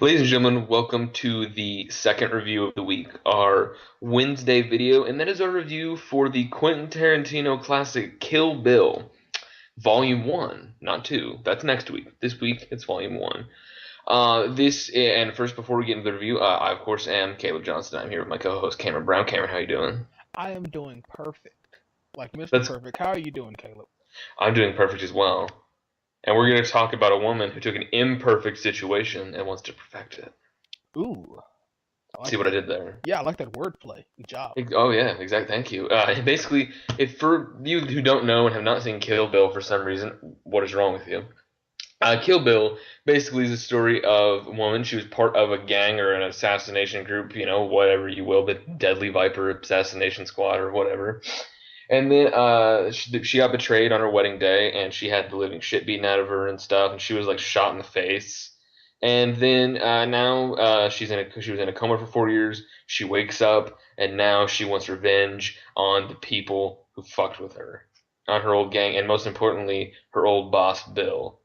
Ladies and gentlemen, welcome to the second review of the week, our Wednesday video, and that is our review for the Quentin Tarantino classic Kill Bill, Volume 1, not 2. That's next week. This week, it's Volume 1. And first, before we get into the review, I, of course, am Caleb Johnson. I'm here with my co-host, Cameron Brown. Cameron, how you doing? I am doing perfect. Like Mr. That's, Perfect. How are you doing, Caleb? I'm doing perfect as well. And we're going to talk about a woman who took an imperfect situation and wants to perfect it. Ooh. I like See what I that. did there? Yeah, I like that wordplay. Good job. Oh yeah, exactly. Thank you. Basically, if for you who don't know and have not seen Kill Bill for some reason, what is wrong with you? Kill Bill basically is a story of a woman. She was part of a gang or an assassination group, whatever you will, the Deadly Viper Assassination Squad or whatever. And then she got betrayed on her wedding day, and she had the living shit beaten out of her and stuff, and she was like shot in the face. And then now she was in a coma for 4 years. She wakes up, and now she wants revenge on the people who fucked with her, on her old gang, and most importantly, her old boss Bill,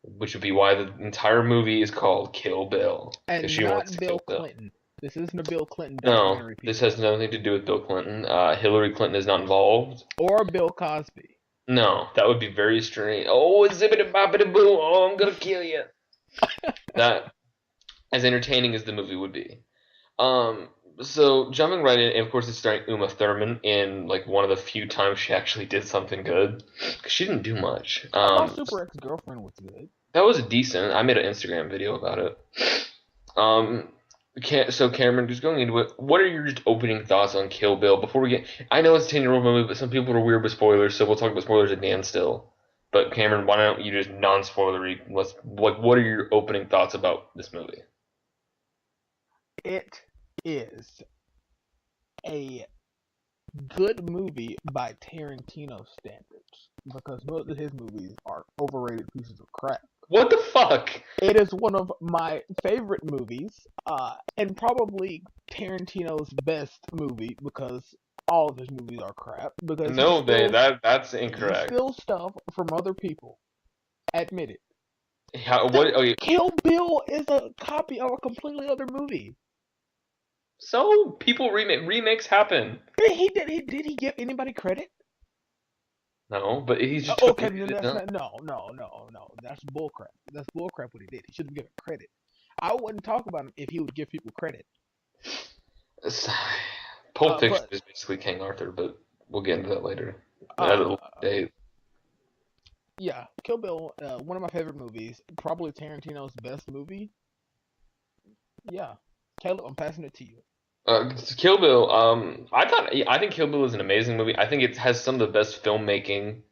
which would be why the entire movie is called Kill Bill, because And she wants not to Bill kill Bill. Clinton. This isn't a Bill Clinton No, documentary, this people. has nothing to do with Bill Clinton. Hillary Clinton is not involved. Or Bill Cosby. No, that would be very strange. Oh, zippity boppity boo! Oh, I'm gonna kill you. That, as entertaining as the movie would be. Um, so jumping right in, and of course it's starring Uma Thurman in like one of the few times she actually did something good. 'Cause she didn't do much. I thought Super Ex-Girlfriend was good. That was decent. I made an Instagram video about it. Um, so Cameron, just going into it, what are your just opening thoughts on Kill Bill before we get? I know it's a 10-year-old movie, but some people are weird with spoilers, so we'll talk about spoilers at the end still. But Cameron, why don't you just non-spoilery? What are your opening thoughts about this movie? It is a good movie by Tarantino standards. Because most of his movies are overrated pieces of crap. What the fuck? It is one of my favorite movies, and probably Tarantino's best movie because all of his movies are crap. Because No, that's he incorrect. steals stuff from other people. Admit it. What? Okay, Kill Bill is a copy of a completely other movie. so people remakes happen. Did he give anybody credit? No, but he's just Okay, took then it. that's not. No. That's bullcrap. That's bullcrap what he did. He should have given credit. I wouldn't talk about him if he would give people credit. Pulp Fiction But is basically King Arthur, but we'll get into that later. At a uh, later date. Yeah, Kill Bill, one of my favorite movies. Probably Tarantino's best movie. Yeah, Caleb, I'm passing it to you. Kill Bill. I think Kill Bill is an amazing movie. I think it has some of the best filmmaking.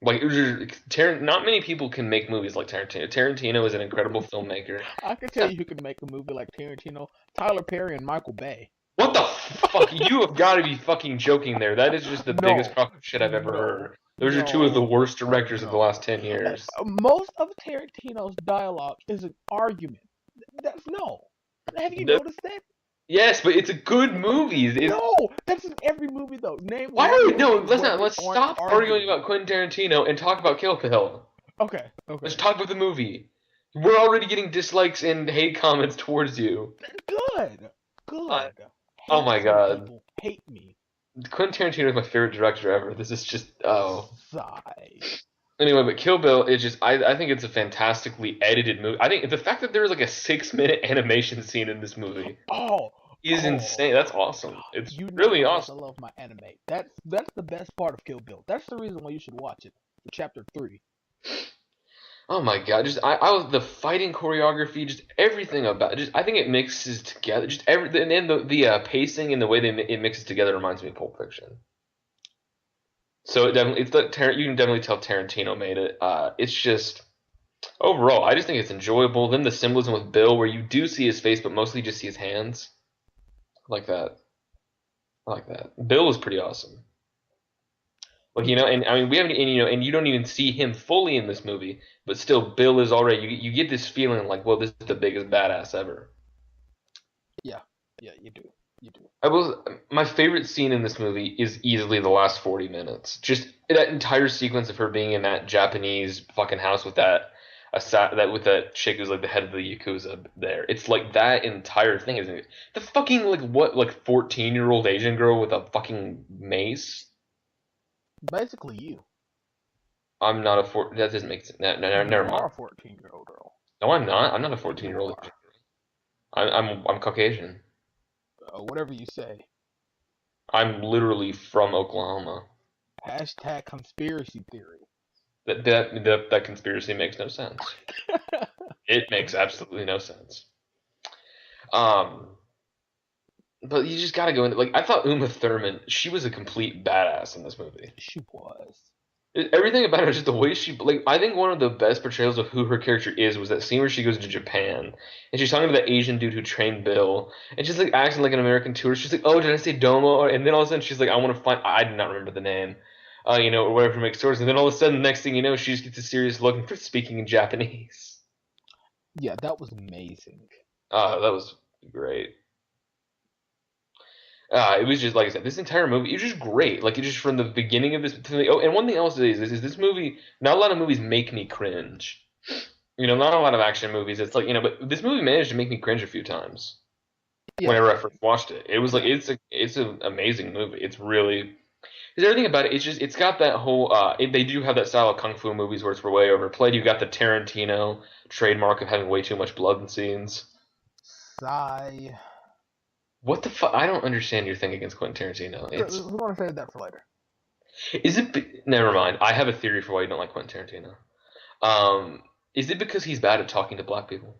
Like, not many people can make movies like Tarantino. Tarantino is an incredible filmmaker. I can tell you who can make a movie like Tarantino: Tyler Perry and Michael Bay. What the fuck? You have got to be fucking joking there. That is just the biggest No, crock of shit I've ever no, heard. Those are two of the no, worst directors of the no. last 10 years. Most of Tarantino's dialogue is an argument. That's no. Have you No- noticed that? yes, but it's a good movie. No, that's in every movie though. Name Why one are we? movie No, where let's they aren't stop arguing arguing. about Quentin Tarantino and talk about Kill Bill. Okay, Let's okay. talk about the movie. We're already getting dislikes and hate comments towards you. Good, Uh, good. oh Hate my some god. people. Hate me. Quentin Tarantino is my favorite director ever. This is just Sigh. Anyway, but Kill Bill is just I think it's a fantastically edited movie. I think the fact that there's like a 6-minute animation scene in this movie Oh, is oh, insane. That's awesome. God. It's You know really how much I awesome. love my anime. That's the best part of Kill Bill. That's the reason why you should watch it. Chapter 3. Oh my god, just I was the fighting choreography, just everything about it. Just I think it mixes together. Just and then the pacing and the way it mixes together reminds me of Pulp Fiction. So you can definitely tell Tarantino made it. It's just overall, I just think it's enjoyable. Then the symbolism with Bill, where you do see his face, but mostly just see his hands, I like that. I like that. Bill is pretty awesome. Like and I mean we haven't, and you don't even see him fully in this movie, but still, Bill is already. You get this feeling like, well, this is the biggest badass ever. Yeah, yeah, you do. You do. My favorite scene in this movie is easily the last 40 minutes. Just that entire sequence of her being in that Japanese fucking house with that that with that chick who's like the head of the Yakuza there. It's like that entire thing, isn't it? The fucking like what like 14-year-old Asian girl with a fucking mace. Basically, you. I'm not a four. That doesn't make sense. You Never are mind. a 14-year-old girl. No, I'm not. I'm not a You 14-year-old are. Asian girl. I'm Caucasian. Whatever you say. I'm literally from Oklahoma. Hashtag conspiracy theory. That conspiracy makes no sense. It makes absolutely no sense. Um, but you just gotta go into like I thought Uma Thurman, she was a complete badass in this movie. She was. Everything about her, just the way she like. I think one of the best portrayals of who her character is was that scene where she goes to Japan and she's talking to that Asian dude who trained Bill, and she's like acting like an American tourist. She's like, "Oh, did I say Domo?" And then all of a sudden she's like, "I want to find." I do not remember the name, or whatever makes stores. And then all of a sudden, the next thing you know, she just gets a serious look for speaking in Japanese. Yeah, that was amazing. That was great. It was just like I said, this entire movie, it was just great. Like it just from the beginning of this. Oh, and one thing else is this movie. Not a lot of movies make me cringe. Not a lot of action movies. It's like but this movie managed to make me cringe a few times. Yeah. Whenever I first watched it, it was like it's an amazing movie. It's really. Because everything about it, it's got that whole. They do have that style of kung fu movies where it's way overplayed. You got the Tarantino trademark of having way too much blood in scenes. Sigh. What the fuck? I don't understand your thing against Quentin Tarantino. We're gonna save that for later. Is it? Never mind. I have a theory for why you don't like Quentin Tarantino. Is it because he's bad at talking to black people?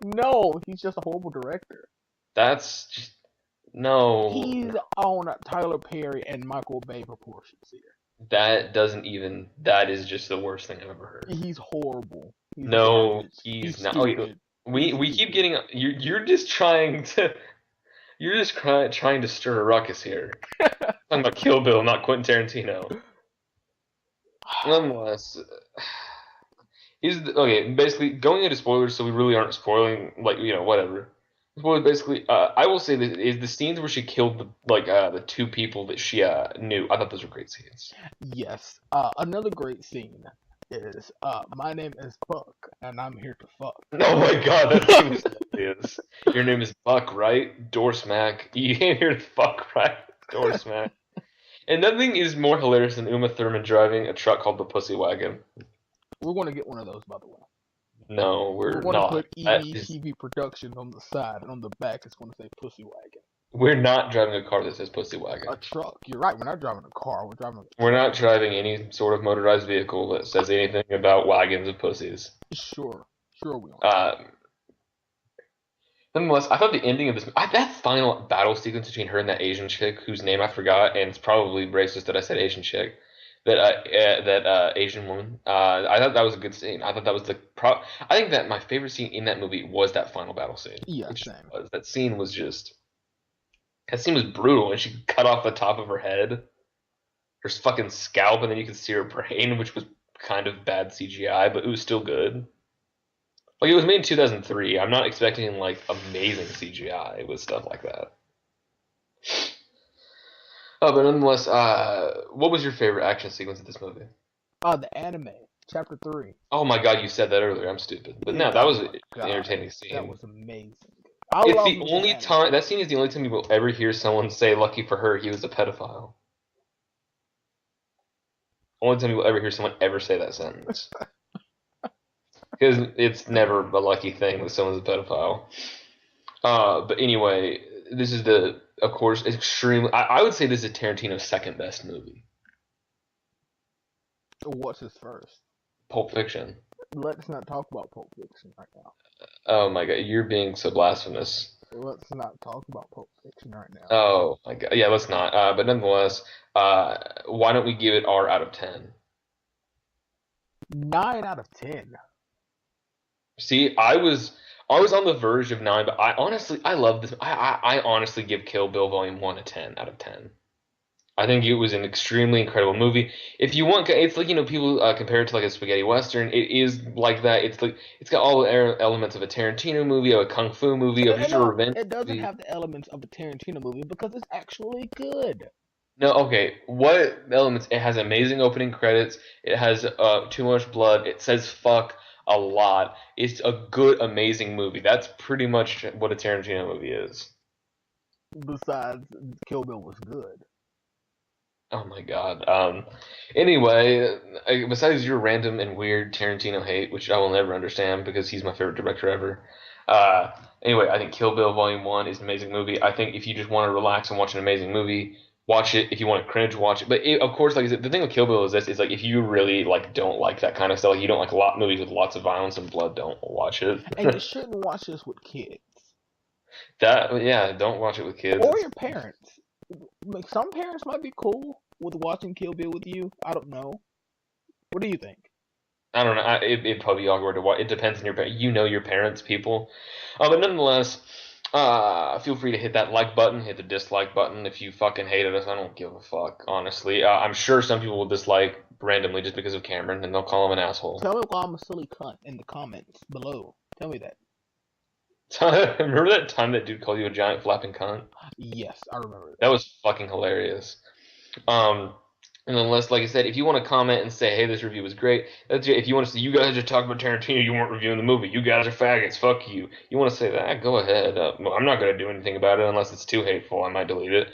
No, he's just a horrible director. That's just no. He's on Tyler Perry and Michael Bay proportions here. That doesn't even. That is just the worst thing I've ever heard. He's horrible. No, he's not. Stupid. We keep getting. You're just trying to. You're just trying to stir a ruckus here. Talking about Kill Bill, not Quentin Tarantino. Nonetheless, okay. Basically, going into spoilers, so we really aren't spoiling. Like whatever. Well, basically, I will say that is the scenes where she killed the two people that she knew. I thought those were great scenes. Yes. Another great scene is my name is Buck and I'm here to fuck. Oh my god, that scene was hilarious. Your name is Buck, right? Door smack. You ain't here to fuck, right? Door smack. And nothing is more hilarious than Uma Thurman driving a truck called the Pussy Wagon. We're gonna get one of those, by the way. No, we're gonna not. put EV Production on the side, and on the back it's gonna say Pussy Wagon. We're not driving a car that says Pussy Wagon. A truck. You're right. We're not driving a car. We're not driving any sort of motorized vehicle that says anything about wagons of pussies. Sure we are. Nonetheless, I thought the ending of this that final battle sequence between her and that Asian chick whose name I forgot, and it's probably racist that I said Asian chick, that Asian woman. I thought that was a good scene. I thought that was I think that my favorite scene in that movie was that final battle scene. Yeah, same. That scene was just. That scene was brutal, and she cut off the top of her head, her fucking scalp, and then you could see her brain, which was kind of bad CGI, but it was still good. Like, it was made in 2003. I'm not expecting, like, amazing CGI with stuff like that. Oh, but nonetheless, what was your favorite action sequence of this movie? The anime, chapter 3. Oh my god, you said that earlier. I'm stupid. But no, that was an entertaining scene. That was amazing. It's the only time. That scene is the only time you will ever hear someone say, "Lucky for her, he was a pedophile." Only time you will ever hear someone ever say that sentence. Because it's never a lucky thing that someone's a pedophile. But anyway, this is of course, extremely. I would say this is Tarantino's second best movie. What's his first? Pulp Fiction. Let's not talk about Pulp Fiction right now. Oh my god, you're being so blasphemous. Let's not talk about Pulp Fiction right now. Oh my god, yeah, let's not. But nonetheless, why don't we give it R out of 10? 9 out of 10. See, I was on the verge of 9, but I love this. I honestly give Kill Bill Volume 1 a 10 out of 10. I think it was an extremely incredible movie. If you want, it's like people compare it to like a spaghetti western. It is like that. It's got all the elements of a Tarantino movie, of a kung fu movie, of just a revenge. It doesn't have the elements of a Tarantino movie because it's actually good. No, okay. What elements? It has amazing opening credits. It has too much blood. It says fuck a lot. It's a good, amazing movie. That's pretty much what a Tarantino movie is. Besides, Kill Bill was good. Oh my God. Anyway, besides your random and weird Tarantino hate, which I will never understand because he's my favorite director ever. Uh, anyway, I think Kill Bill Volume One is an amazing movie. I think if you just want to relax and watch an amazing movie, watch it. If you want to cringe, watch it. But of course, like the thing with Kill Bill is this: is like if you really like don't like that kind of stuff, like you don't like a lot movies with lots of violence and blood, don't watch it. And you shouldn't watch this with kids That yeah, don't watch it with kids. or your parents. Like, some parents might be cool with watching Kill Bill with you. I don't know. What do you think? I don't know. It'd probably be awkward to watch. It depends on your you know your parents, people. But nonetheless, feel free to hit that like button, hit the dislike button if you fucking hated us. I don't give a fuck, honestly. I'm sure some people will dislike randomly just because of Cameron, and they'll call him an asshole. Tell me why I'm a silly cunt in the comments below. Tell me that. Remember that time that dude called you a giant flapping cunt? Yes, I remember That that. was fucking hilarious. Um, and unless, like I said, if you want to comment and say, "Hey, this review was great," that's it. If you want to say, "You guys are talking about Tarantino, you weren't reviewing the movie. You guys are faggots. Fuck you." You want to say that? Go ahead. I'm not gonna do anything about it unless it's too hateful. I might delete it.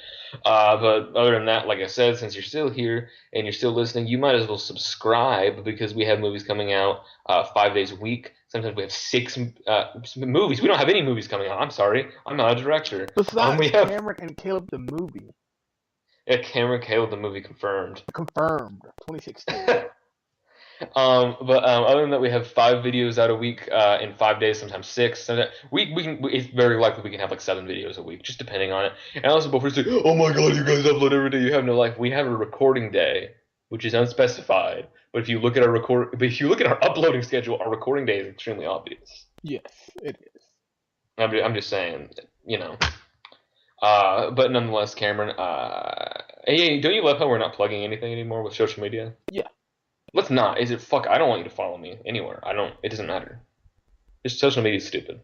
But other than that, like I said, since you're still here and you're still listening, you might as well subscribe because we have movies coming out 5 days a week. Sometimes we have six movies. We don't have any movies coming out. I'm sorry. I'm not a director. Besides We have Cameron and Caleb the movie. yeah, Cameron Caleb the movie confirmed. Confirmed. 2016. Other than that, we have 5 videos out a week in 5 days, sometimes six. We can. It's very likely we can have like 7 videos a week, just depending on it. And also, before you say, "Oh my God, you guys upload every day, you have no life," we have a recording day, which is unspecified. But if you look at our uploading schedule, our recording day is extremely obvious. Yes, it is. I'm just saying, you know. But nonetheless, Cameron, hey, don't you love how we're not plugging anything anymore with social media? Yeah. Let's not. Is it fuck? I don't want you to follow me anywhere. I don't. It doesn't matter. Just social media is stupid.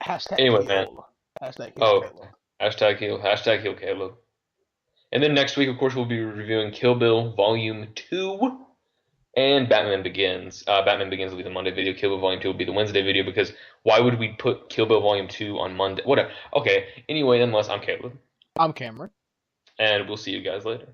Hashtag Anyway, man. kill. Hashtag kill Oh, Caleb. hashtag heal. Hashtag heal Caleb. And then next week, of course, we'll be reviewing Kill Bill Volume 2 and Batman Begins. Batman Begins will be the Monday video. Kill Bill Volume 2 will be the Wednesday video because why would we put Kill Bill Volume 2 on Monday? Whatever. Okay. Anyway, nonetheless, I'm Caleb. I'm Cameron. And we'll see you guys later.